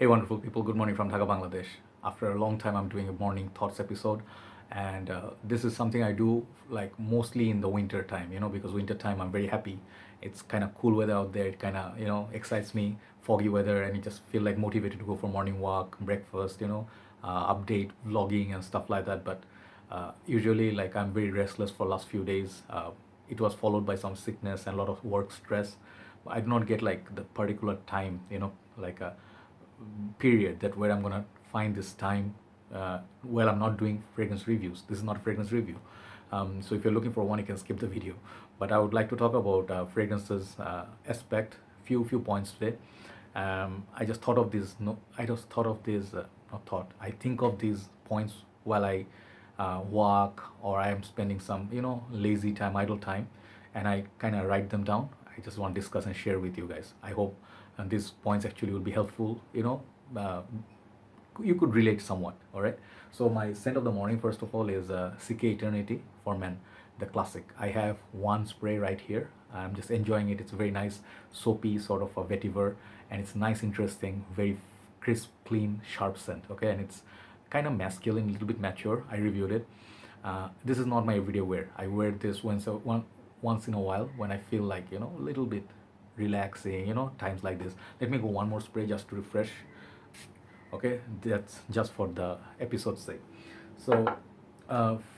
Hey, wonderful people. Good morning from Dhaka, Bangladesh. After a long time, I'm doing a morning thoughts episode, and this is something I do like mostly in the winter time. Because winter time I'm very happy. It's kind of cool weather out there. It kind of excites me. Foggy weather, and you just feel like motivated to go for morning walk, breakfast. Update vlogging and stuff like that. But usually, like I'm very restless for last few days. It was followed by some sickness and a lot of work stress. I do not get like the particular time. Like a period that where I'm gonna find this time while I'm not doing fragrance reviews. This is not a fragrance review. So if you're looking for one, you can skip the video. But I would like to talk about fragrances aspect, few points today. I just thought of this. No, I just thought of this. Not thought. I think of these points while I walk or I am spending some lazy time, idle time, and I kind of write them down. I just want to discuss and share with you guys. I hope these points actually will be helpful. You could relate somewhat. All right. So my scent of the morning, first of all, is CK Eternity for Men, the classic. I have one spray right here. I'm just enjoying it. It's very nice, soapy sort of a vetiver, and it's nice, interesting, very crisp, clean, sharp scent. Okay, and it's kind of masculine, a little bit mature. I reviewed it. This is not my everyday wear. I wear this once in a while when I feel like a little bit relaxing. Times like this. Let me go one more spray just to refresh. Okay, that's just for the episode's sake. So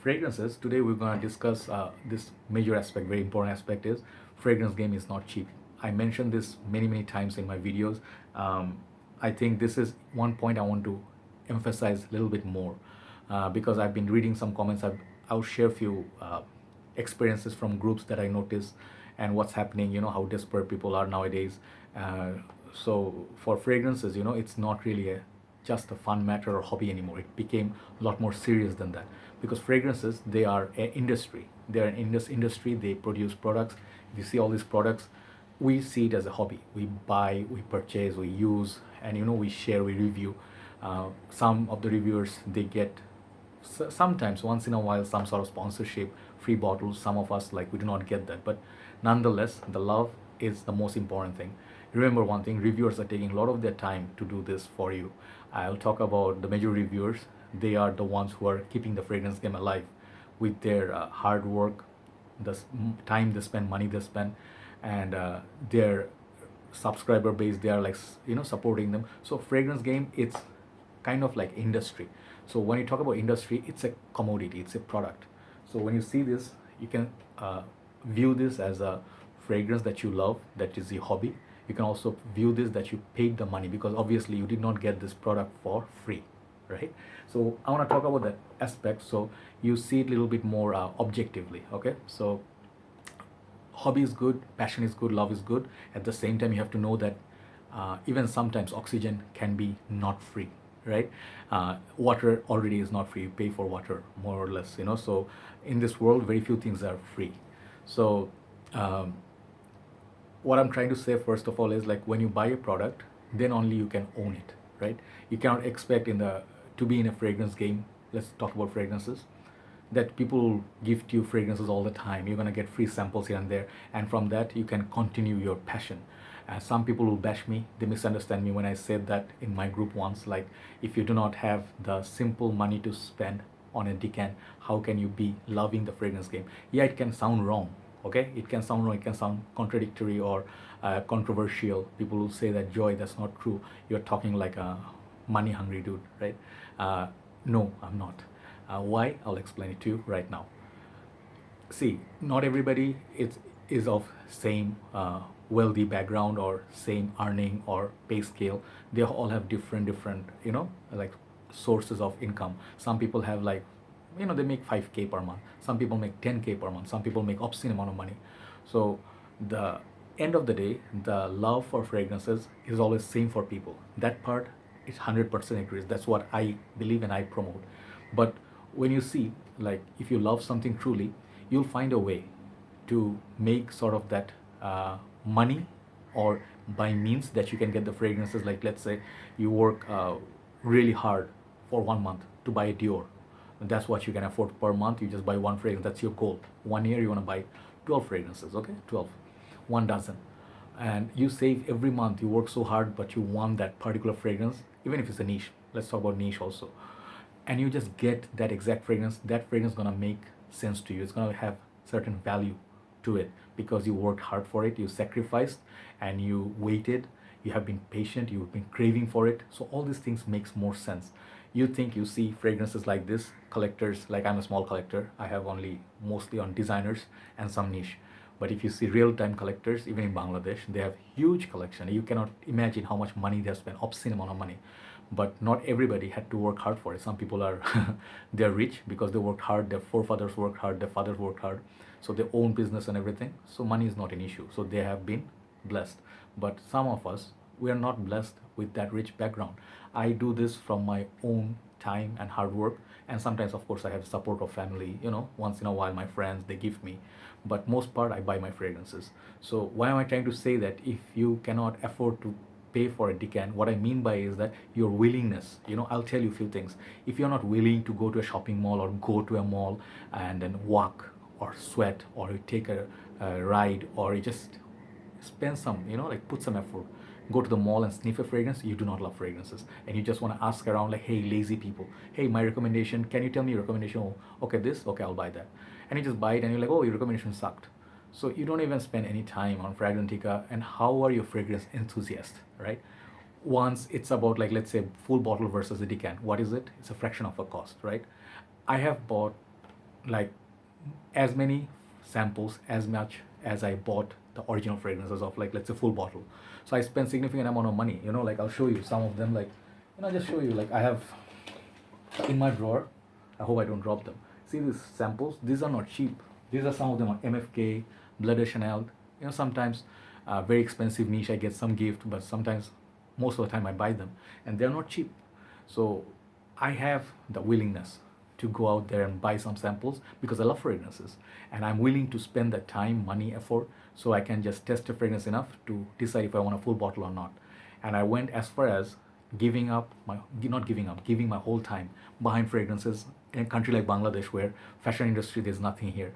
fragrances, today we're going to discuss this major aspect, very important aspect is fragrance game is not cheap. I mentioned this many times in my videos. I think this is one point I want to emphasize a little bit more because I've been reading some comments. I'll share a few experiences from groups that I notice and what's happening, how desperate people are nowadays. So for fragrances, it's not really just a fun matter or hobby anymore. It became a lot more serious than that because fragrances, they are an industry. They're an industry. They produce products. If you see all these products, we see it as a hobby. We buy, we purchase, we use, and we share, we review. Some of the reviewers, they get sometimes once in a while some sort of sponsorship, free bottles. Some of us, like, we do not get that, but nonetheless the love is the most important thing. Remember one thing, reviewers are taking a lot of their time to do this for you. I'll talk about the major reviewers. They are the ones who are keeping the fragrance game alive with their hard work, the time they spend, money they spend, and their subscriber base. They are like supporting them. So fragrance game, it's kind of like industry. So when you talk about industry, it's a commodity, it's a product. So when you see this, you can view this as a fragrance that you love, that is your hobby. You can also view this that you paid the money because obviously you did not get this product for free, right? So I want to talk about that aspect so you see it a little bit more objectively. Okay, so hobby is good, passion is good, love is good. At the same time, you have to know that even sometimes oxygen can be not free, right? Water already is not free. You pay for water more or less. So in this world, very few things are free. So what I'm trying to say first of all is, like, when you buy a product, then only you can own it, right? You cannot expect to be in a fragrance game. Let's talk about fragrances, that people will gift you fragrances all the time. You're going to get free samples here and there, and from that you can continue your passion. Some people will bash me, they misunderstand me when I said that in my group once, like, if you do not have the simple money to spend on a decant, how can you be loving the fragrance game? Yeah, it can sound wrong. Okay, it can sound wrong, it can sound contradictory or controversial. People will say that, Joy, that's not true, you're talking like a money hungry dude, right? No, I'm not. Why? I'll explain it to you right now. See, not everybody is of same wealthy background or same earning or pay scale. They all have different like sources of income. Some people have, like, they make 5K per month. Some people make 10K per month. Some people make obscene amount of money. So the end of the day, the love for fragrances is always same for people. That part is 100% agrees. That's what I believe and I promote. But when you see, like, if you love something truly, you'll find a way to make sort of that money, or by means that you can get the fragrances. Like, let's say you work really hard for 1 month to buy a Dior. That's what you can afford per month. You just buy one fragrance. That's your goal. 1 year you want to buy 12 fragrances. Okay, 12, 1 dozen. and you save every month, you work so hard, but you want that particular fragrance, even if it's a niche. Let's talk about niche also. And you just get that exact fragrance. That fragrance is gonna make sense to you. It's gonna have certain value to it because you worked hard for it, you sacrificed, and you waited. You have been patient. You've been craving for it. So all these things makes more sense. You think you see fragrances like this, collectors, like I'm a small collector. I have only mostly on designers and some niche. But if you see real-time collectors, even in Bangladesh, they have huge collection. You cannot imagine how much money they have spent, obscene amount of money. But not everybody had to work hard for it. Some people are they're rich because they worked hard. Their forefathers worked hard. Their fathers worked hard. So they own business and everything. So money is not an issue. So they have been blessed. But some of us, we are not blessed with that rich background. I do this from my own time and hard work, and sometimes of course I have support of family, once in a while my friends, they give me, but most part I buy my fragrances. So why am I trying to say that if you cannot afford to pay for a decan, what I mean by is that your willingness, I'll tell you a few things. If you're not willing to go to a shopping mall or go to a mall and then walk or sweat, or you take a ride, or you just spend some, like put some effort, go to the mall and sniff a fragrance, you do not love fragrances. And you just want to ask around, like, hey, lazy people, hey, my recommendation, can you tell me your recommendation? Oh, okay, this, okay, I'll buy that. And you just buy it and you're like, oh, your recommendation sucked. So you don't even spend any time on Fragrantica. And how are your fragrance enthusiasts, right? Once it's about, like, let's say full bottle versus a decan, what is it? It's a fraction of a cost, right? I have bought like as many samples as much as I bought the original fragrances of, like, let's say full bottle. So I spent significant amount of money. Like I'll show you some of them. Like, just show you. Like I have in my drawer. I hope I don't drop them. See these samples? These are not cheap. These are some of them on MFK, Blood de Chanel. Sometimes very expensive niche. I get some gift, but sometimes most of the time I buy them, and they're not cheap. So I have the willingness to go out there and buy some samples because I love fragrances, and I'm willing to spend the time, money, effort, so I can just test a fragrance enough to decide if I want a full bottle or not. And I went as far as giving up my not giving up, giving my whole time behind fragrances in a country like Bangladesh, where fashion industry, there's nothing here.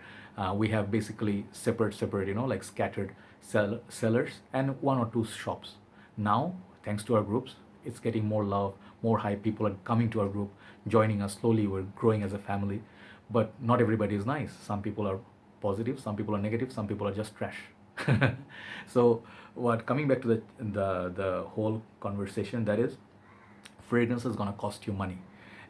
We have basically separate, like scattered sellers and one or two shops. Now, thanks to our groups, it's getting more love, more hype. People are coming to our group, joining us slowly. We're growing as a family, but not everybody is nice. Some people are positive, some people are negative, some people are just trash. So, what coming back to the whole conversation, that is, fragrance is gonna cost you money.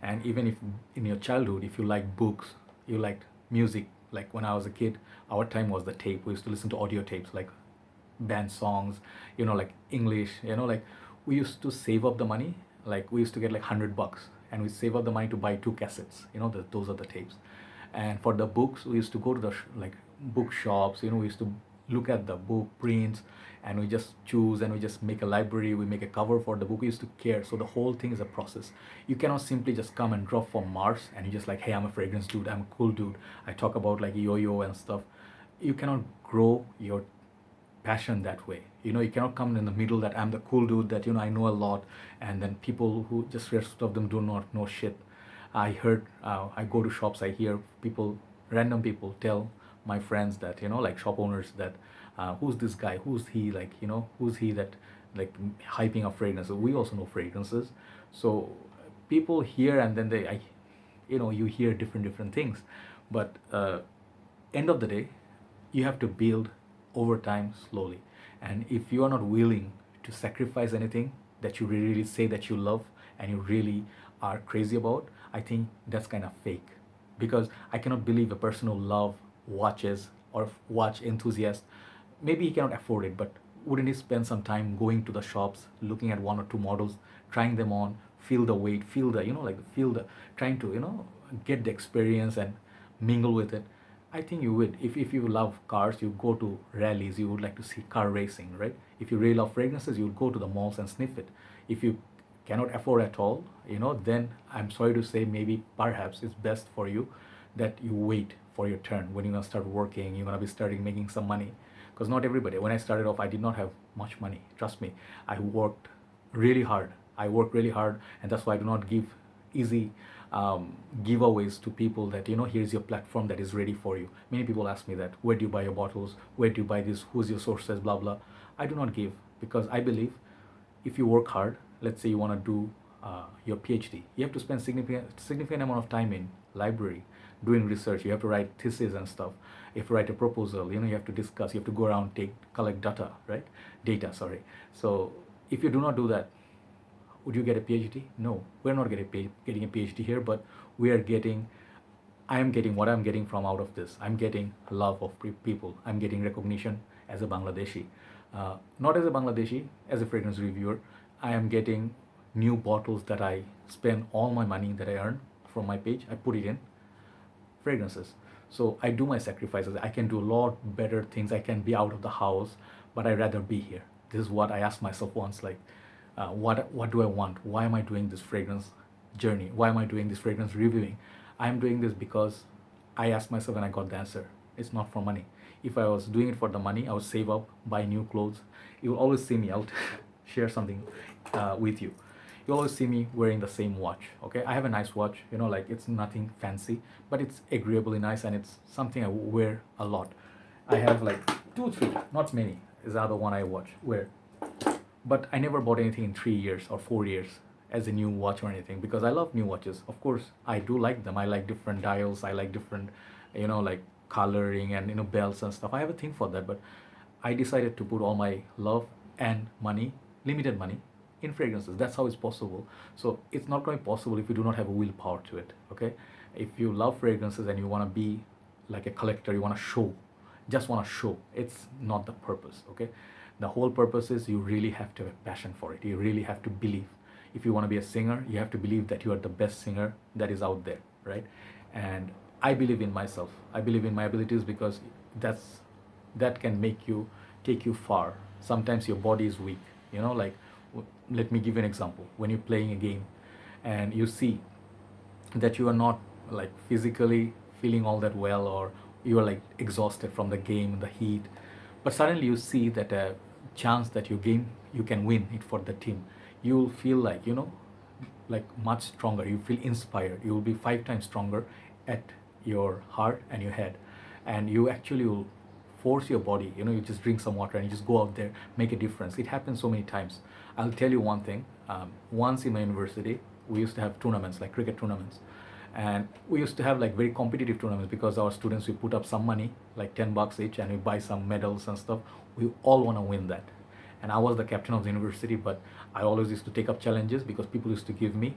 And even if in your childhood, if you like books, you liked music, like when I was a kid, our time was the tape. We used to listen to audio tapes, like band songs, like English, like we used to save up the money. Like we used to get like $100, and we save up the money to buy two cassettes. Those are the tapes. And for the books, we used to go to the like bookshops. We used to look at the book prints, and we just choose, and we just make a library. We make a cover for the book. We used to care. So the whole thing is a process. You cannot simply just come and drop from Mars and you just like, hey, I'm a fragrance dude, I'm a cool dude, I talk about like yo-yo and stuff. You cannot grow your passion that way. You cannot come in the middle that I'm the cool dude, that I know a lot, and then people who just rest of them do not know shit. I heard I go to shops, I hear people, random people tell my friends that, like shop owners, that who's this guy, who's he, like, who's he that like hyping up fragrances. We also know fragrances. So people hear, and then you hear different things. But end of the day, you have to build over time, slowly. And if you are not willing to sacrifice anything that you really say that you love and you really are crazy about, I think that's kind of fake. Because I cannot believe a person who love watches or watch enthusiast, maybe he cannot afford it, but wouldn't he spend some time going to the shops, looking at one or two models, trying them on, feel the weight, feel the, feel the, trying to, get the experience and mingle with it. I think you would. If you love cars, you go to rallies, you would like to see car racing, right? If you really love fragrances, you would go to the malls and sniff it. If you cannot afford at all, then I'm sorry to say, maybe perhaps it's best for you that you wait for your turn. When you're gonna start working, you're gonna be starting making some money. Because not everybody, when I started off, I did not have much money. Trust me, I worked really hard. And that's why I do not give easy giveaways to people that, here's your platform that is ready for you. Many people ask me that, where do you buy your bottles, where do you buy this, who's your sources, blah blah. I do not give, because I believe if you work hard, let's say you want to do your PhD, you have to spend significant amount of time in library doing research. You have to write thesis and stuff. You have to write a proposal. You have to discuss. You have to go around, collect data, right? Data, sorry. So if you do not do that, would you get a PhD? No, we're not getting a PhD here, but we are getting. I am getting what I'm getting from out of this. I'm getting love of people. I'm getting recognition as a Bangladeshi. Not as a Bangladeshi, as a fragrance reviewer. I am getting new bottles that I spend all my money that I earn from my page. I put it in fragrances. So I do my sacrifices. I can do a lot better things. I can be out of the house, but I rather be here. This is what I asked myself once, like, what do I want? Why am I doing this fragrance journey? Why am I doing this fragrance reviewing? I'm doing this because I asked myself and I got the answer. It's not for money. If I was doing it for the money, I would save up, buy new clothes. You will always see me out. Share something with you. You always see me wearing the same watch. Okay, I have a nice watch. Like, it's nothing fancy, but it's agreeably nice, and it's something I wear a lot. I have like 2, 3, not many. Is the other one I wear. But I never bought anything in 3 years or 4 years as a new watch or anything, because I love new watches. Of course, I do like them. I like different dials. I like different, like coloring and bells and stuff. I have a thing for that. But I decided to put all my love and money, limited money, in fragrances. That's how it's possible. So it's not going to be possible if you do not have a willpower to it. Okay, if you love fragrances and you want to be like a collector, you want to show, just want to show, it's not the purpose. Okay, the whole purpose is you really have to have a passion for it. You really have to believe. If you want to be a singer, you have to believe that you are the best singer that is out there, right? And I believe in myself. I believe in my abilities, because that can take you far. Sometimes your body is weak, like, let me give you an example. When you're playing a game and you see that you are not like physically feeling all that well, or you are like exhausted from the game, the heat, but suddenly you see that a chance that your game, you can win it for the team, you'll feel like, like much stronger. You feel inspired. You will be 5 times stronger at your heart and your head, and you actually will force your body. You just drink some water and you just go out there, make a difference. It happens so many times. I'll tell you one thing. Once in my university, we used to have tournaments, like cricket tournaments, and we used to have like very competitive tournaments, because our students, we put up some money, like $10 each, and we buy some medals and stuff. We all want to win that. And I was the captain of the university, but I always used to take up challenges, because people used to give me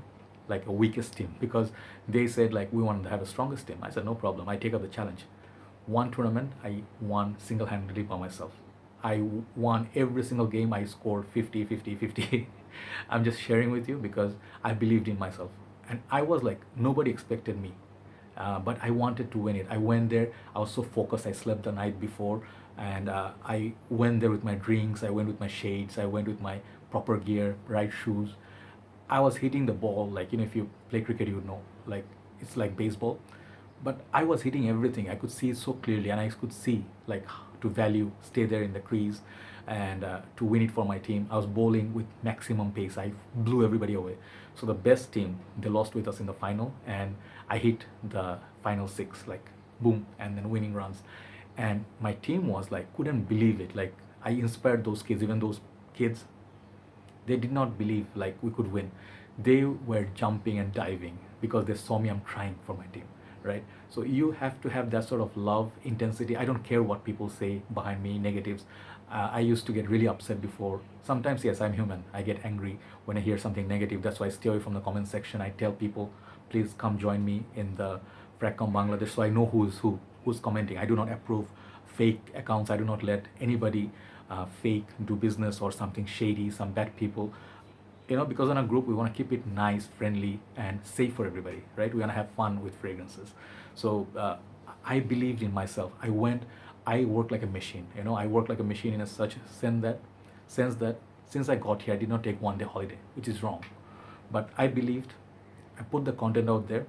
like a weakest team, because they said like, we want to have the strongest team. I said, no problem, I take up the challenge. One tournament I won single-handedly by myself. I won every single game. I scored 50, 50, 50. I'm just sharing with you because I believed in myself, and I was like, nobody expected me, but I wanted to win it. I went there. I was so focused. I slept the night before, and I went there with my drinks. I went with my shades. I went with my proper gear, right shoes. I was hitting the ball like, if you play cricket, you know, like, it's like baseball, but I was hitting everything. I could see it so clearly, and I could see like to value, stay there in the crease, and to win it for my team. I was bowling with maximum pace. I blew everybody away. So the best team, they lost with us in the final, and I hit the final six, like boom, and then winning runs. And my team was like, couldn't believe it. Like, I inspired those kids. Even those kids, they did not believe like we could win. They were jumping and diving because they saw me, I'm trying for my team, right? So you have to have that sort of love, intensity. I don't care what people say behind me, negatives. I used to get really upset before. Sometimes, yes, I'm human. I get angry when I hear something negative. That's why I stay away from the comment section. I tell people, please come join me in the Fracom Bangladesh, so I know who's commenting. I do not approve fake accounts. I do not let anybody fake do business or something shady, some bad people. Because in a group, we want to keep it nice, friendly, and safe for everybody, right? We want to have fun with fragrances. So I believed in myself. I worked like a machine. I worked like a machine in a such sense that since I got here, I did not take one day holiday, which is wrong. But I believed. I put the content out there.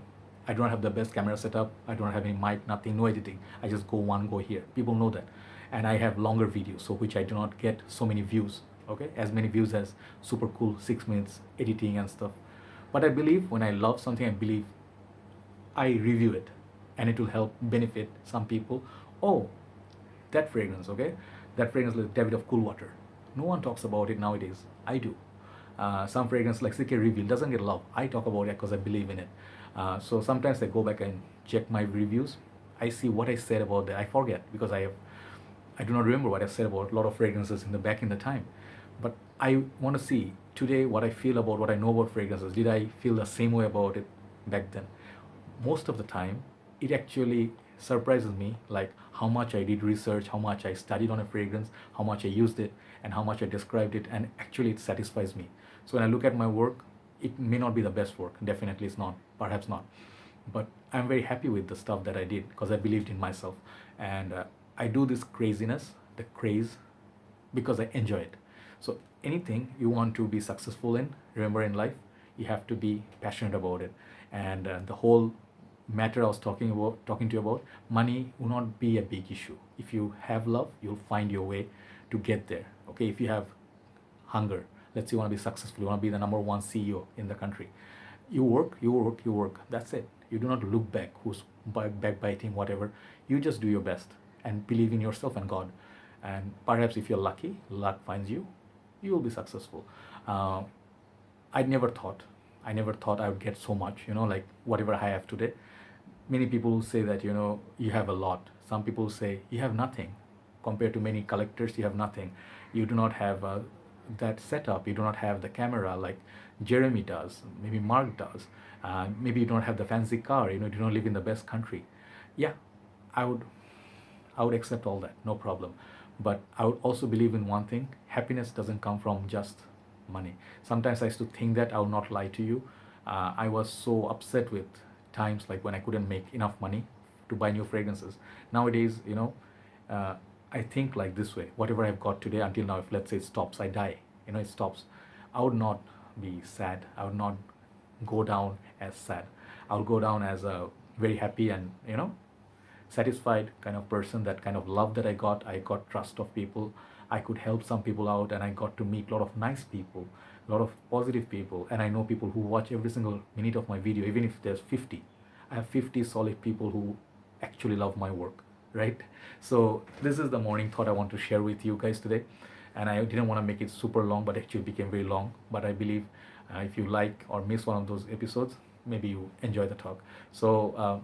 I don't have the best camera setup. I don't have any mic, nothing, no editing. I just go here. People know that. And I have longer videos, so which I do not get so many views. Okay, as many views as super cool 6 minutes editing and stuff. But I believe when I love something, I believe I review it, and it will help benefit some people. Oh, that fragrance, okay? That fragrance is David of Cool Water. No one talks about it nowadays. I do. Some fragrance like CK Reveal doesn't get love. I talk about it because I believe in it. So sometimes I go back and check my reviews. I see what I said about that. I forget because I do not remember what I said about a lot of fragrances in the time. But I want to see today what I feel about what I know about fragrances. Did I feel the same way about it back then? Most of the time, it actually surprises me, like how much I did research, how much I studied on a fragrance, how much I used it, and how much I described it, and actually it satisfies me. So when I look at my work, it may not be the best work. Definitely it's not, perhaps not. But I'm very happy with the stuff that I did because I believed in myself. And I do this craziness, the craze, because I enjoy it. So anything you want to be successful in, remember in life, you have to be passionate about it. And the whole matter I was talking to you about, money will not be a big issue. If you have love, you'll find your way to get there. Okay, if you have hunger, let's say you want to be successful, you want to be the number one CEO in the country, you work, you work, you work. That's it. You do not look back who's backbiting, whatever. You just do your best and believe in yourself and God. And perhaps if you're lucky, luck finds you, you will be successful. Uh, I never thought, I never thought I would get so much, like whatever I have today. Many people say that, you have a lot. Some people say you have nothing. Compared to many collectors, you have nothing. You do not have that setup. You do not have the camera like Jeremy does, maybe Mark does. Maybe you don't have the fancy car, you do not live in the best country. Yeah, I would I would accept all that, no problem. But I would also believe in one thing: happiness doesn't come from just money. Sometimes I used to think that. I will not lie to you. I was so upset with times like when I couldn't make enough money to buy new fragrances. Nowadays, uh, I think like this way: whatever I've got today until now, if let's say it stops, I die, it stops, I would not be sad. I would not go down as sad. I will go down as a very happy and satisfied kind of person. That kind of love that I got trust of people. I could help some people out, and I got to meet a lot of nice people, a lot of positive people. And I know people who watch every single minute of my video, even if there's 50. I have 50 solid people who actually love my work, right? So this is the morning thought I want to share with you guys today. And I didn't want to make it super long, but actually became very long. But I believe if you like or miss one of those episodes, maybe you enjoy the talk. So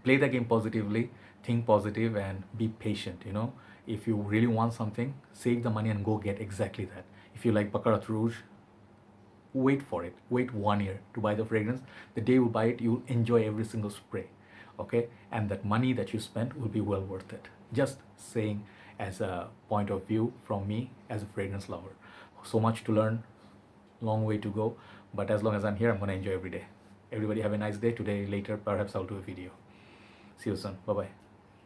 play the game positively, think positive, and be patient. If you really want something, save the money and go get exactly that. If you like Baccarat Rouge, wait for it. Wait 1 year to buy the fragrance. The day you buy it, you'll enjoy every single spray. Okay, and that money that you spent will be well worth it. Just saying, as a point of view from me as a fragrance lover. So much to learn, long way to go, but as long as I'm here, I'm going to enjoy every day. Everybody have a nice day. Today, later, perhaps I'll do a video. See you soon. Bye bye.